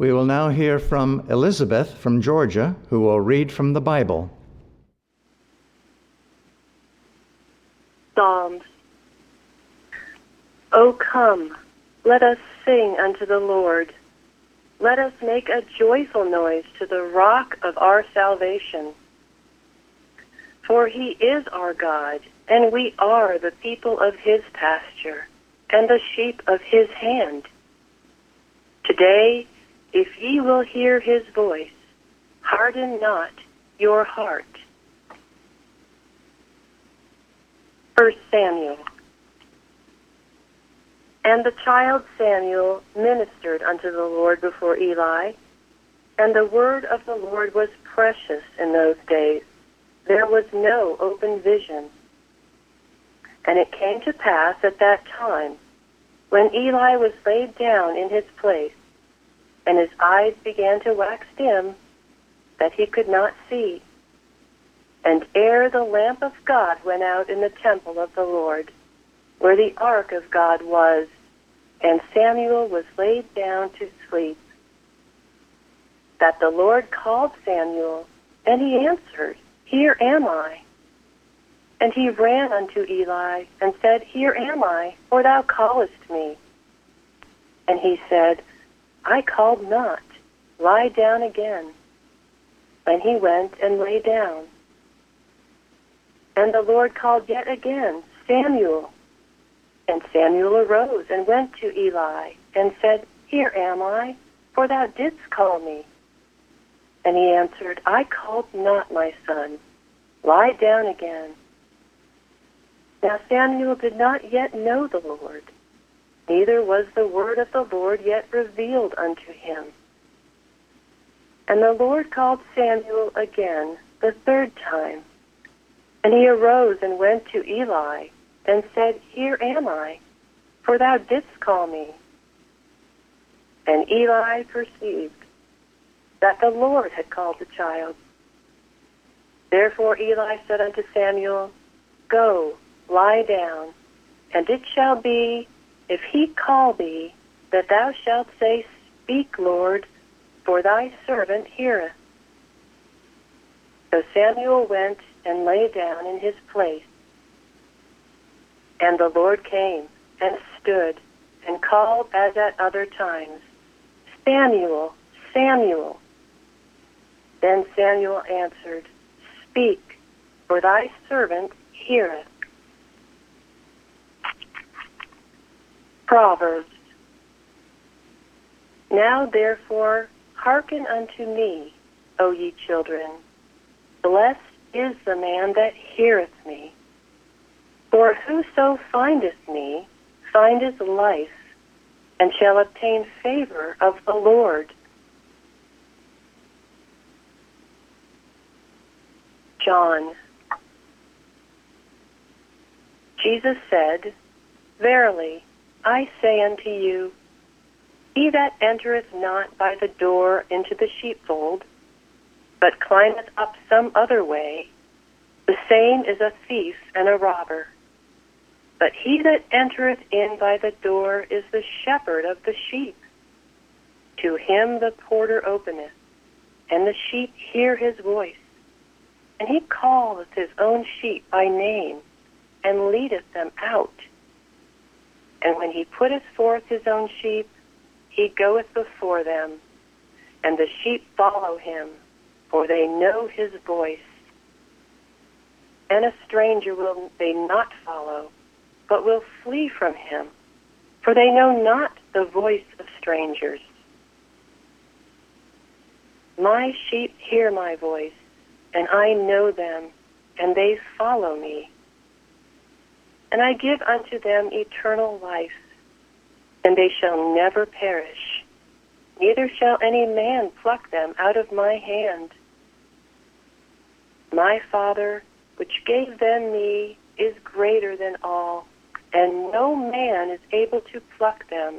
We will now hear from Elizabeth from Georgia, who will read from the Bible. Psalms. O come, let us sing unto the Lord. Let us make a joyful noise to the rock of our salvation. For he is our God, and we are the people of his pasture, and the sheep of his hand. Today, if ye will hear his voice, harden not your heart. 1 Samuel. And the child Samuel ministered unto the Lord before Eli, and the word of the Lord was precious in those days. There was no open vision. And it came to pass at that time, when Eli was laid down in his place, and his eyes began to wax dim, that he could not see. And ere the lamp of God went out in the temple of the Lord, where the ark of God was, and Samuel was laid down to sleep, that the Lord called Samuel, and he answered, Here am I. And he ran unto Eli, and said, Here am I, for thou callest me. And he said, I called not, lie down again. And he went and lay down. And the Lord called yet again, Samuel. And Samuel arose and went to Eli, and said, Here am I, for thou didst call me. And he answered, I called not, my son, lie down again. Now Samuel did not yet know the Lord, neither was the word of the Lord yet revealed unto him. And the Lord called Samuel again the third time. And he arose and went to Eli, and said, Here am I, for thou didst call me. And Eli perceived that the Lord had called the child. Therefore Eli said unto Samuel, Go, lie down, and it shall be, if he call thee, that thou shalt say, Speak, Lord, for thy servant heareth. So Samuel went and lay down in his place. And the Lord came and stood and called as at other times, Samuel, Samuel. Then Samuel answered, Speak, for thy servant heareth. Proverbs. Now therefore hearken unto me, O ye children. Blessed is the man that heareth me. For whoso findeth me findeth life, and shall obtain favor of the Lord. John. Jesus said, Verily, I say unto you, he that entereth not by the door into the sheepfold, but climbeth up some other way, the same is a thief and a robber. But he that entereth in by the door is the shepherd of the sheep. To him the porter openeth, and the sheep hear his voice. And he calleth his own sheep by name, and leadeth them out. And when he putteth forth his own sheep, he goeth before them, and the sheep follow him, for they know his voice. And a stranger will they not follow, but will flee from him, for they know not the voice of strangers. My sheep hear my voice, and I know them, and they follow me. And I give unto them eternal life, and they shall never perish, neither shall any man pluck them out of my hand. My Father, which gave them me, is greater than all, and no man is able to pluck them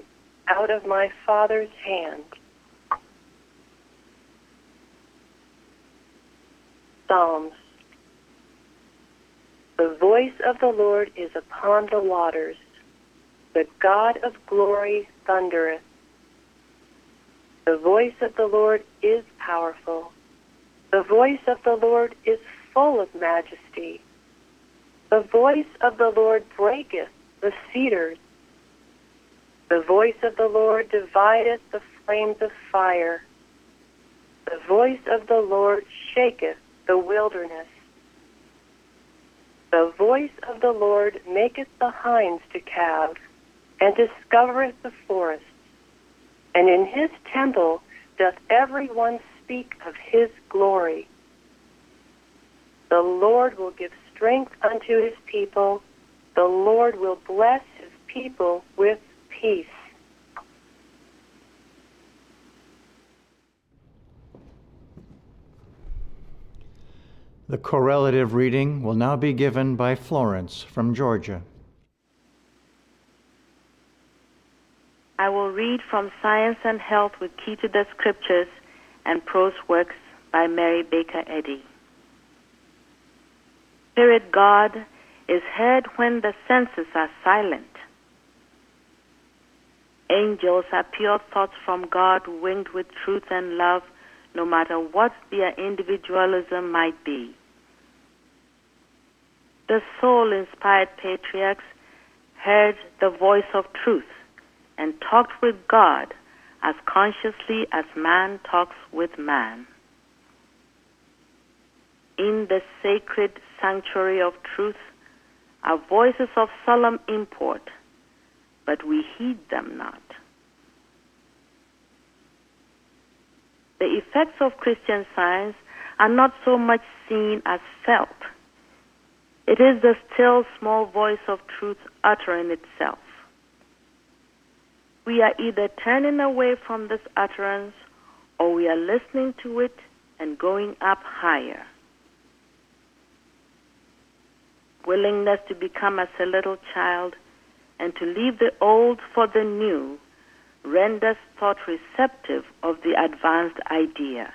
out of my Father's hand. Psalms. The voice of the Lord is upon the waters. The God of glory thundereth. The voice of the Lord is powerful. The voice of the Lord is full of majesty. The voice of the Lord breaketh the cedars. The voice of the Lord divideth the flames of fire. The voice of the Lord shaketh the wilderness. The voice of the Lord maketh the hinds to calve, and discovereth the forests. And in his temple doth every one speak of his glory. The Lord will give strength unto his people. The Lord will bless his people with peace. The correlative reading will now be given by Florence from Georgia. I will read from Science and Health with Key to the Scriptures and Prose Works by Mary Baker Eddy. Spirit God is heard when the senses are silent. Angels are pure thoughts from God, winged with truth and love, no matter what their individualism might be. The soul-inspired patriarchs heard the voice of truth and talked with God as consciously as man talks with man. In the sacred sanctuary of truth are voices of solemn import, but we heed them not. The effects of Christian Science are not so much seen as felt. It is the still small voice of truth uttering itself. We are either turning away from this utterance, or we are listening to it and going up higher. Willingness to become as a little child and to leave the old for the new renders thought receptive of the advanced idea.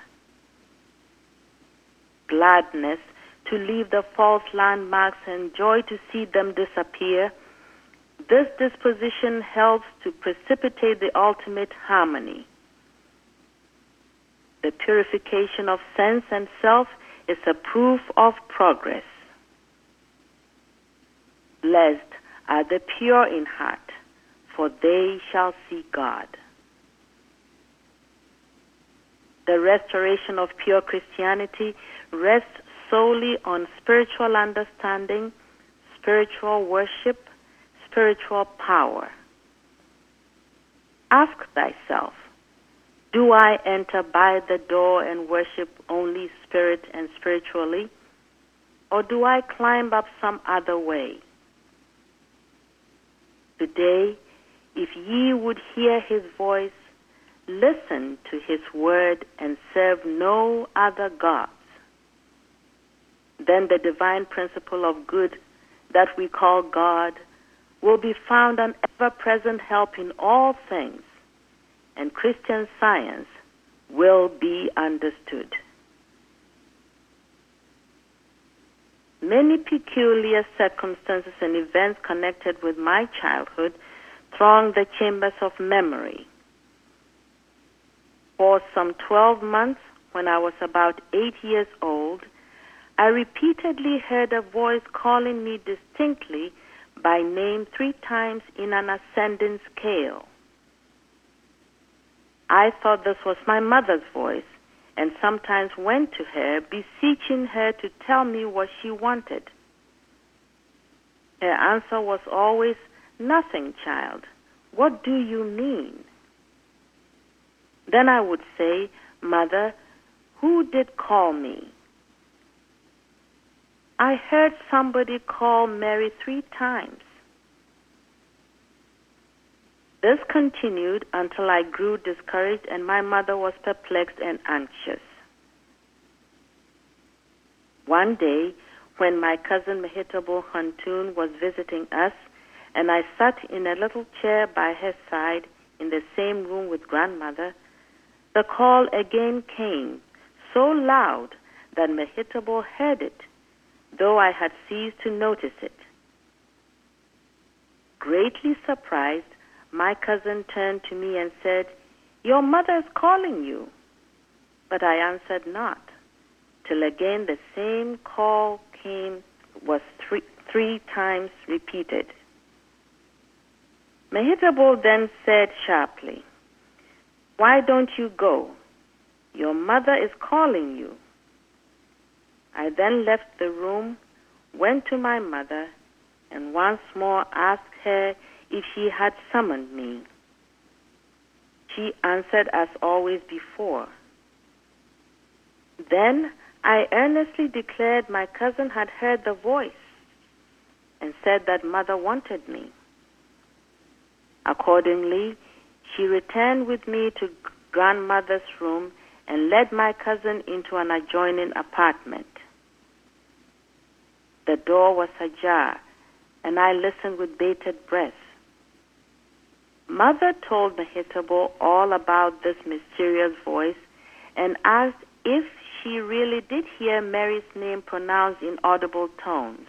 Gladness to leave the false landmarks and joy to see them disappear. This disposition helps to precipitate the ultimate harmony. The purification of sense and self is a proof of progress. Blessed are the pure in heart, for they shall see God. The restoration of pure Christianity rests solely on spiritual understanding, spiritual worship, spiritual power. Ask thyself, do I enter by the door and worship only spirit and spiritually, or do I climb up some other way? Today, if ye would hear his voice, listen to his word and serve no other gods. Then the divine principle of good that we call God will be found an ever-present help in all things, and Christian Science will be understood. Many peculiar circumstances and events connected with my childhood throng the chambers of memory. For some 12 months, when I was about 8 years old, I repeatedly heard a voice calling me distinctly by name 3 times in an ascending scale. I thought this was my mother's voice, and sometimes went to her, beseeching her to tell me what she wanted. Her answer was always, "Nothing, child. What do you mean?" Then I would say, "Mother, who did call me?" I heard somebody call Mary 3 times. This continued until I grew discouraged and my mother was perplexed and anxious. One day, when my cousin Mehitable Huntoon was visiting us, and I sat in a little chair by her side in the same room with grandmother, the call again came, so loud that Mehitable heard it, though I had ceased to notice it. Greatly surprised, my cousin turned to me and said, "Your mother is calling you." But I answered not, till again the same call was three times repeated. Mehetabel then said sharply, "Why don't you go? Your mother is calling you." I then left the room, went to my mother, and once more asked her if she had summoned me. She answered as always before. Then I earnestly declared my cousin had heard the voice and said that mother wanted me. Accordingly, she returned with me to grandmother's room and led my cousin into an adjoining apartment. The door was ajar, and I listened with bated breath. Mother told Mehetabel all about this mysterious voice and asked if she really did hear Mary's name pronounced in audible tones.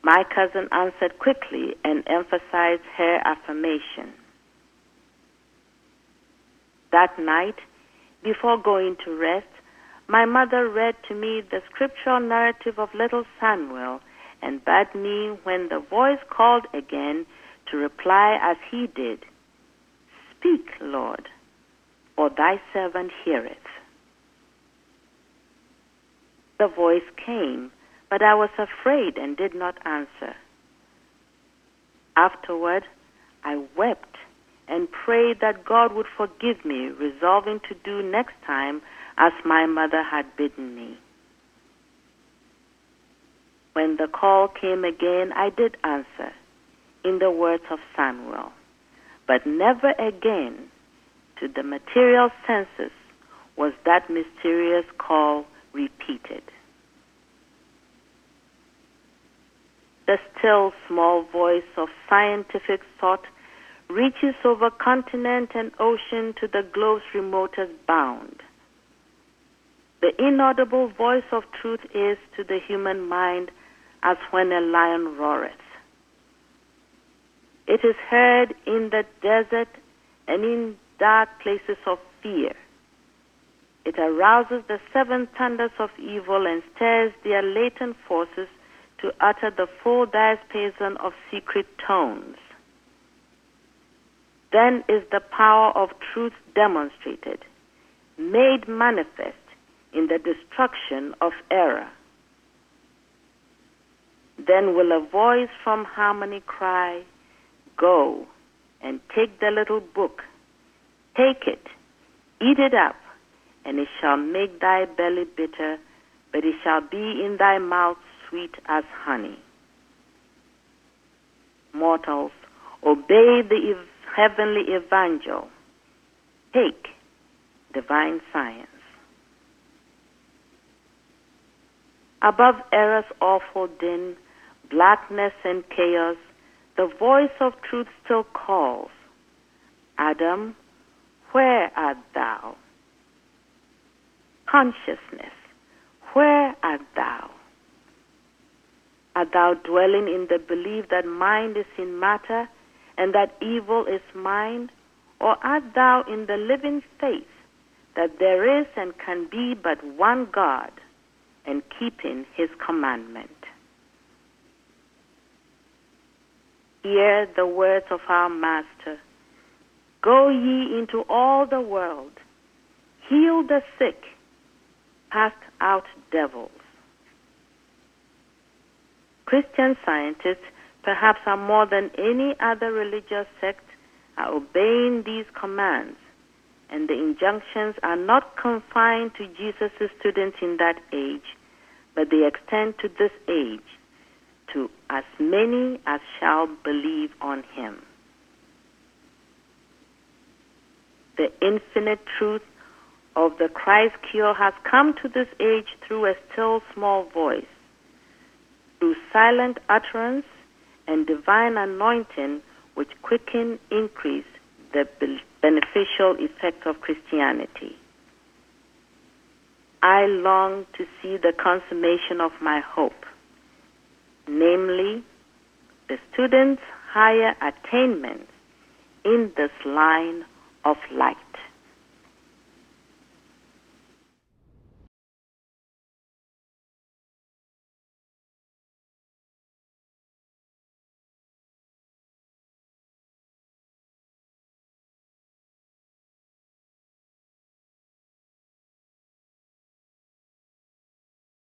My cousin answered quickly and emphasized her affirmation. That night, before going to rest, my mother read to me the scriptural narrative of little Samuel and bade me, when the voice called again, to reply as he did, "Speak, Lord, for thy servant heareth." The voice came, but I was afraid and did not answer. Afterward, I wept and prayed that God would forgive me, resolving to do next time as my mother had bidden me. When the call came again, I did answer, in the words of Samuel, but never again, to the material senses, was that mysterious call repeated. The still small voice of scientific thought reaches over continent and ocean to the globe's remotest bound. The inaudible voice of truth is to the human mind as when a lion roareth. It is heard in the desert and in dark places of fear. It arouses the seven thunders of evil and stirs their latent forces to utter the full diapason of secret tones. Then is the power of truth demonstrated, made manifest in the destruction of error. Then will a voice from harmony cry, "Go and take the little book, take it, eat it up, and it shall make thy belly bitter, but it shall be in thy mouth sweet as honey." Mortals, obey the heavenly evangel. Take divine science. Above error's awful din, blackness and chaos, the voice of truth still calls, "Adam, where art thou? Consciousness, where art thou? Art thou dwelling in the belief that mind is in matter and that evil is mind? Or art thou in the living faith that there is and can be but one God, and keeping his commandment?" Hear the words of our Master. "Go ye into all the world, heal the sick, cast out devils." Christian scientists, perhaps are more than any other religious sect, are obeying these commands, and the injunctions are not confined to Jesus' students in that age, but they extend to this age, to as many as shall believe on him. The infinite truth of the Christ cure has come to this age through a still small voice, through silent utterance and divine anointing, which quicken, increase the beneficial effects of Christianity. I long to see the consummation of my hope, namely, the students' higher attainments in this line of light.